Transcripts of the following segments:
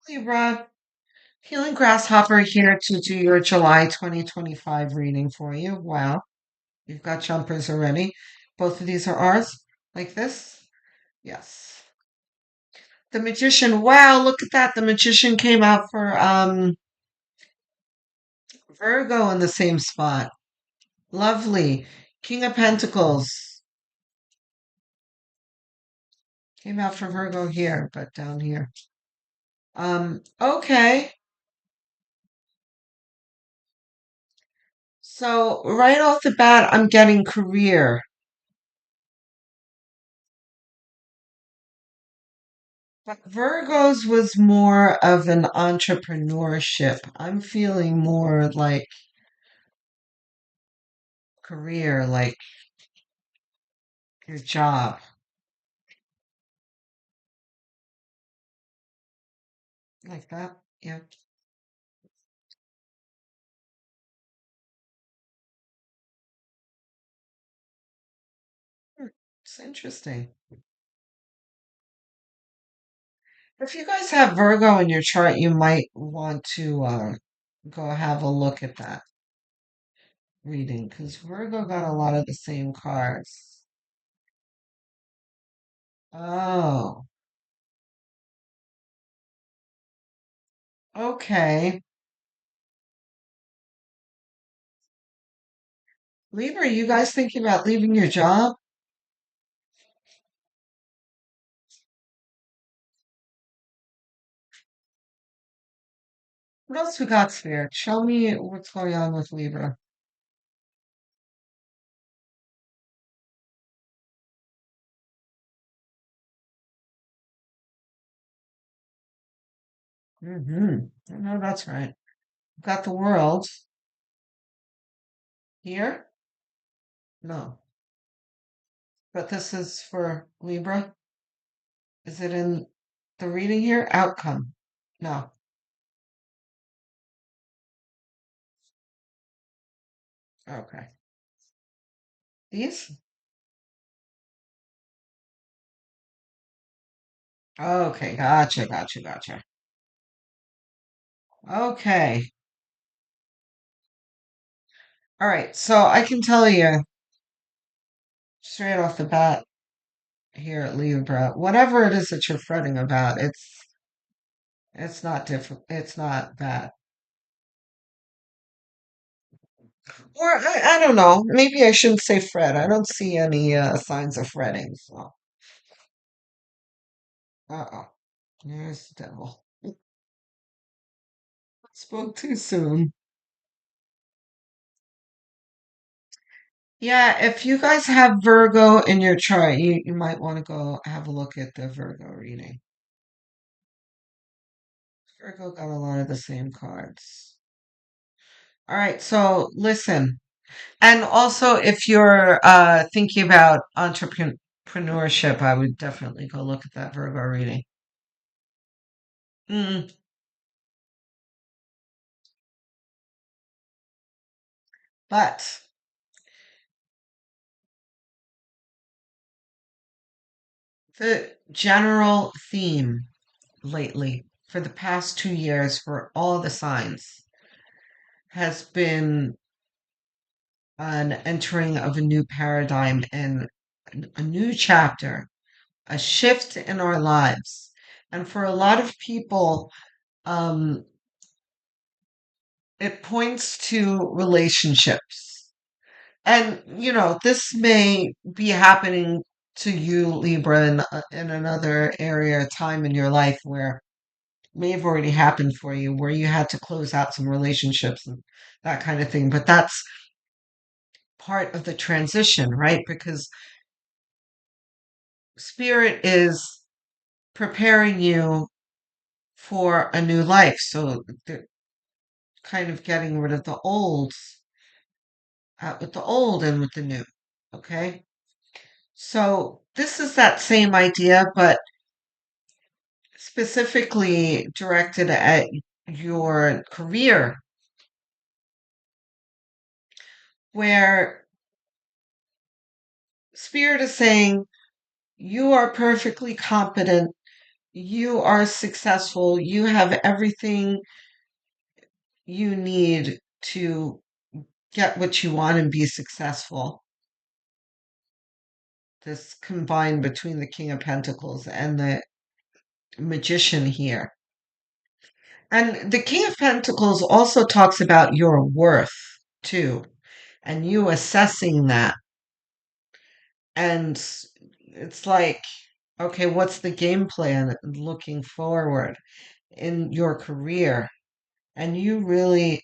Libra, Healing Grasshopper here to do your July 2025 reading for you. Wow, you've got jumpers already. Both of these are ours, like this. Yes. The Magician. Wow, look at that. The Magician came out for Virgo in the same spot. Lovely. King of Pentacles came out for Virgo here, but down here. Okay. So right off the bat, I'm getting career. But Virgo's was more of an entrepreneurship. I'm feeling more like career, like your job, like that. Yeah. Hmm, it's interesting. If you guys have Virgo in your chart, you might want to go have a look at that reading because Virgo got a lot of the same cards. Oh, okay. Libra, you guys thinking about leaving your job? What else we got, Spirit? Show me what's going on with Libra. Mm-hmm. No, that's right. Got the world here? No. But this is for Libra. Is it in the reading here? Outcome. No. Okay. These? Okay, gotcha, gotcha, gotcha. Okay. All right. So I can tell you straight off the bat here at Libra, whatever it is that you're fretting about, it's not different. It's not bad. Or I don't know. Maybe I shouldn't say fret. I don't see any signs of fretting. So, uh-oh. There's the devil. Spoke too soon. Yeah, if you guys have Virgo in your chart, you might want to go have a look at the Virgo reading. Virgo got a lot of the same cards. All right, so listen. And also, if you're thinking about entrepreneurship, I would definitely go look at that Virgo reading. Mm, but the general theme lately for the past 2 years for all the signs has been an entering of a new paradigm and a new chapter, a shift in our lives. And for a lot of people, um, it points to relationships. And, this may be happening to you, Libra, in another area or time in your life where may have already happened for you, where you had to close out some relationships and that kind of thing. But that's part of the transition, right? Because spirit is preparing you for a new life. So they're kind of getting rid of the old, out with the old and with the new. Okay. So this is that same idea, but specifically directed at your career, where spirit is saying you are perfectly competent You are successful. You have everything you need to get what you want and be successful. This combined between the King of Pentacles and the Magician here. And the King of Pentacles also talks about your worth too, and you assessing that. And it's like, okay, what's the game plan looking forward in your career? And you really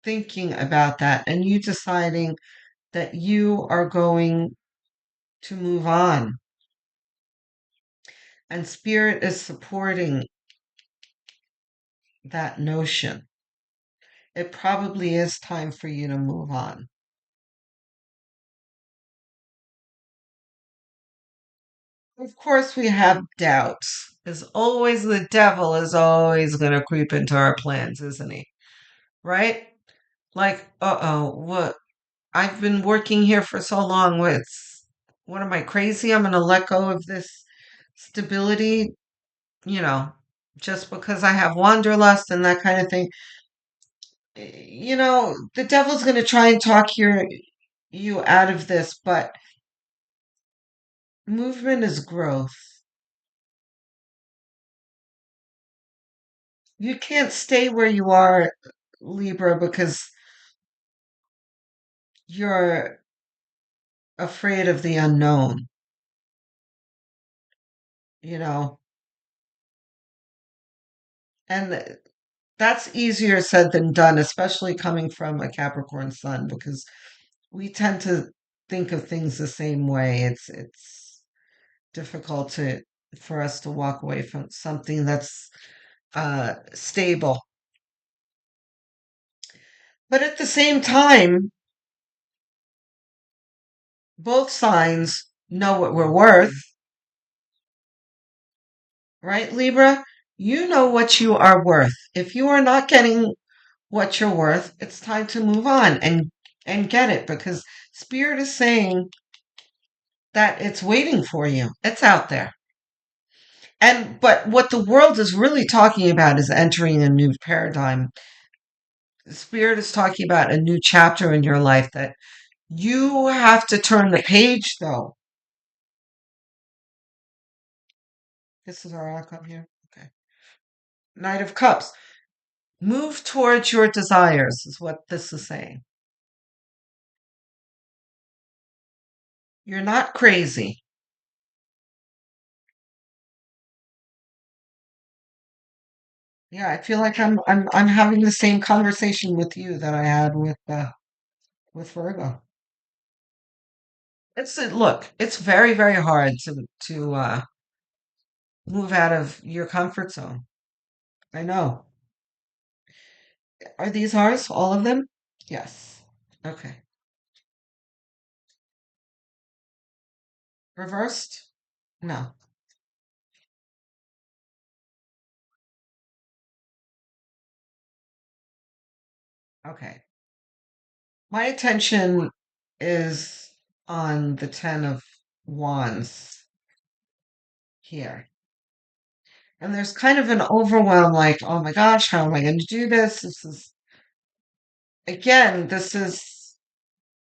thinking about that and you deciding that you are going to move on. And Spirit is supporting that notion. It probably is time for you to move on. Of course, we have doubts. As always, the devil is always going to creep into our plans, isn't he? Right? Like, what? I've been working here for so long. What am I crazy? I'm going to let go of this stability, you know, just because I have wanderlust and that kind of thing. The devil's going to try and talk you out of this, but movement is growth. You can't stay where you are, Libra, because you're afraid of the unknown, you know. And that's easier said than done, especially coming from a Capricorn sun, because we tend to think of things the same way. It's difficult to for us to walk away from something that's stable. But at the same time, both signs know what we're worth, right, Libra? You know what you are worth. If you are not getting what you're worth, it's time to move on and get it because Spirit is saying that it's waiting for you. It's out there. And but what the world is really talking about is entering a new paradigm. Spirit is talking about a new chapter in your life that you have to turn the page though. This is our outcome here. Okay. Knight of Cups. Move towards your desires is what this is saying. You're not crazy. Yeah, I feel like I'm having the same conversation with you that I had with Virgo. Look, it's very, very hard to move out of your comfort zone. I know. Are these ours? All of them? Yes. Okay. Reversed? No. Okay. My attention is on the Ten of Wands here. And there's kind of an overwhelm like, oh my gosh, how am I going to do this? This is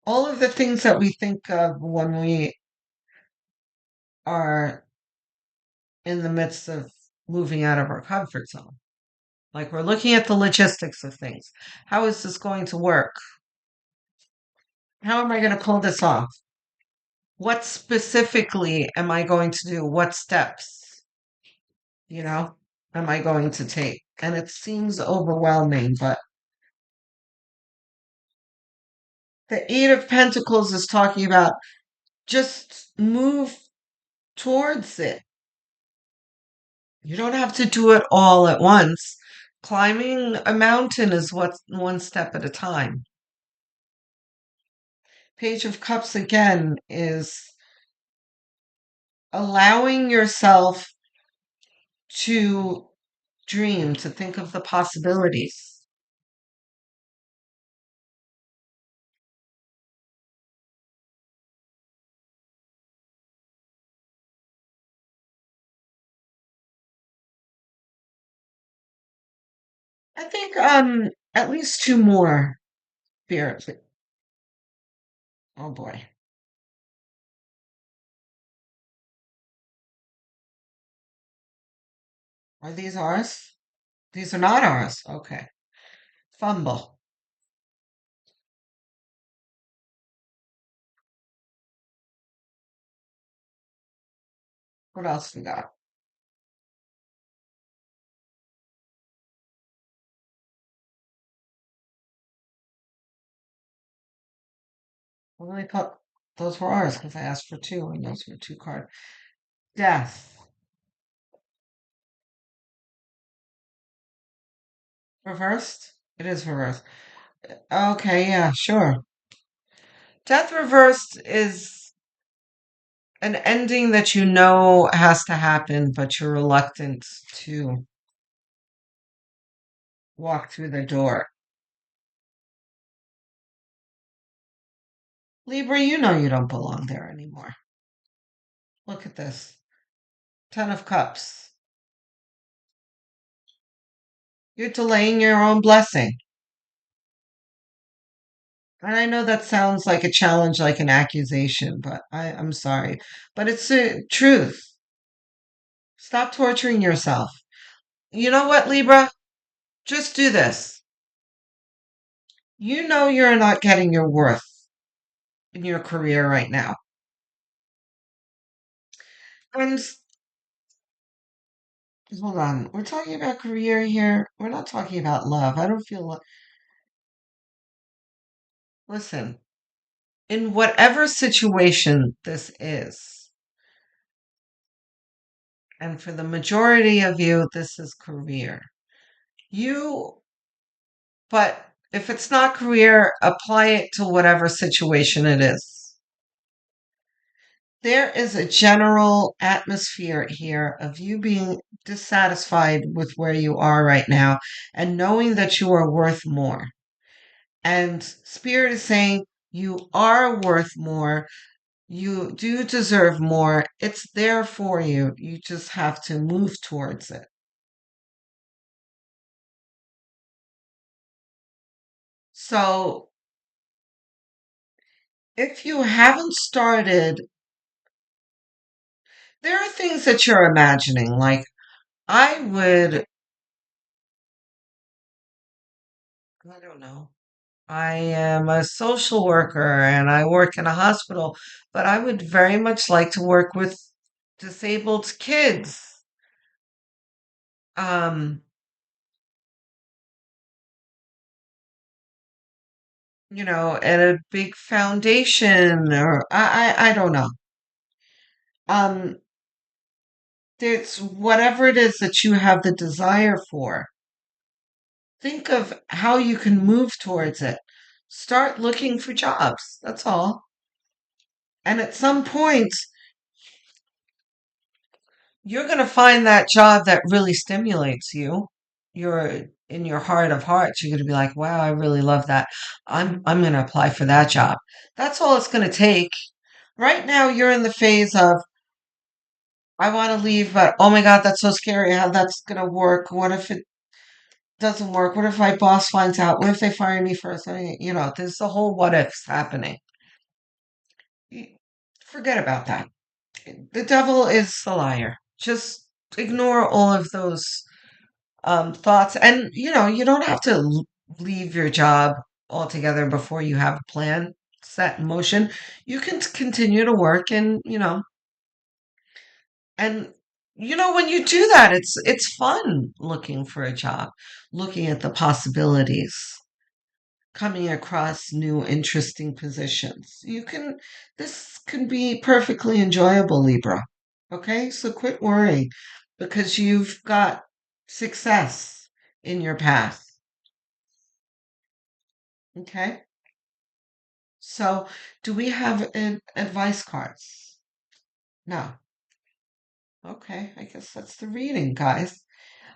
all of the things that we think of when we are in the midst of moving out of our comfort zone. Like we're looking at the logistics of things. How is this going to work? How am I going to pull this off? What specifically am I going to do? What steps, you know, am I going to take? And it seems overwhelming, but the Eight of Pentacles is talking about just move towards it. You don't have to do it all at once. Climbing a mountain is what's one step at a time. Page of Cups again is allowing yourself to dream, to think of the possibilities. I think at least two more spirits. Oh boy. Are these ours? These are not ours. Okay. Fumble. What else we got? Well, I thought those were ours because I asked for two and those were two cards. Death. Reversed? It is reversed. Okay, yeah, sure. Death reversed is an ending that you know has to happen, but you're reluctant to walk through the door. Libra, you know you don't belong there anymore. Look at this. Ten of Cups. You're delaying your own blessing. And I know that sounds like a challenge, like an accusation, but I'm sorry. But it's the truth. Stop torturing yourself. You know what, Libra? Just do this. You know you're not getting your worth in your career right now. And hold on, we're talking about career here. We're not talking about love. I don't feel like, listen, in whatever situation this is, and for the majority of you, this is career. You, but if it's not career, apply it to whatever situation it is. There is a general atmosphere here of you being dissatisfied with where you are right now and knowing that you are worth more. And Spirit is saying you are worth more. You do deserve more. It's there for you. You just have to move towards it. So if you haven't started, there are things that you're imagining. Like, I would, I don't know. I am a social worker and I work in a hospital, but I would very much like to work with disabled kids. Um, at a big foundation or I don't know. Um, it's whatever it is that you have the desire for. Think of how you can move towards it. Start looking for jobs. That's all. And at some point, you're going to find that job that really stimulates you. You're in your heart of hearts, you're going to be like, "Wow, I really love that. I'm going to apply for that job." That's all it's going to take. Right now, you're in the phase of, "I want to leave, but oh my God, that's so scary. How that's going to work? What if it doesn't work? What if my boss finds out? What if they fire me first?" I mean, there's the whole what ifs happening. Forget about that. The devil is a liar. Just ignore all of those thoughts. And, you don't have to leave your job altogether before you have a plan set in motion. You can continue to work and when you do that, it's fun looking for a job, looking at the possibilities, coming across new interesting positions. This can be perfectly enjoyable, Libra. Okay? So quit worrying because you've got success in your path. Okay? So, do we have advice cards? No. Okay, I guess that's the reading, guys.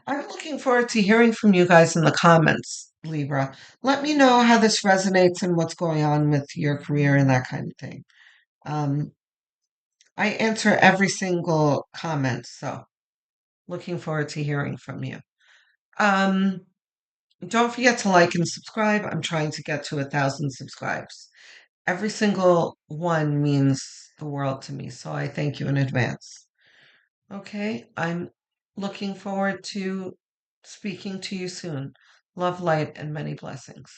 I'm looking forward to hearing from you guys in the comments, Libra. Let me know how this resonates and what's going on with your career and that kind of thing. Um, I answer every single comment, so looking forward to hearing from you. Um, Don't forget to like and subscribe. I'm trying to get to 1,000 subscribes. Every single one means the world to me, so I thank you in advance. Okay, I'm looking forward to speaking to you soon. Love, light, and many blessings.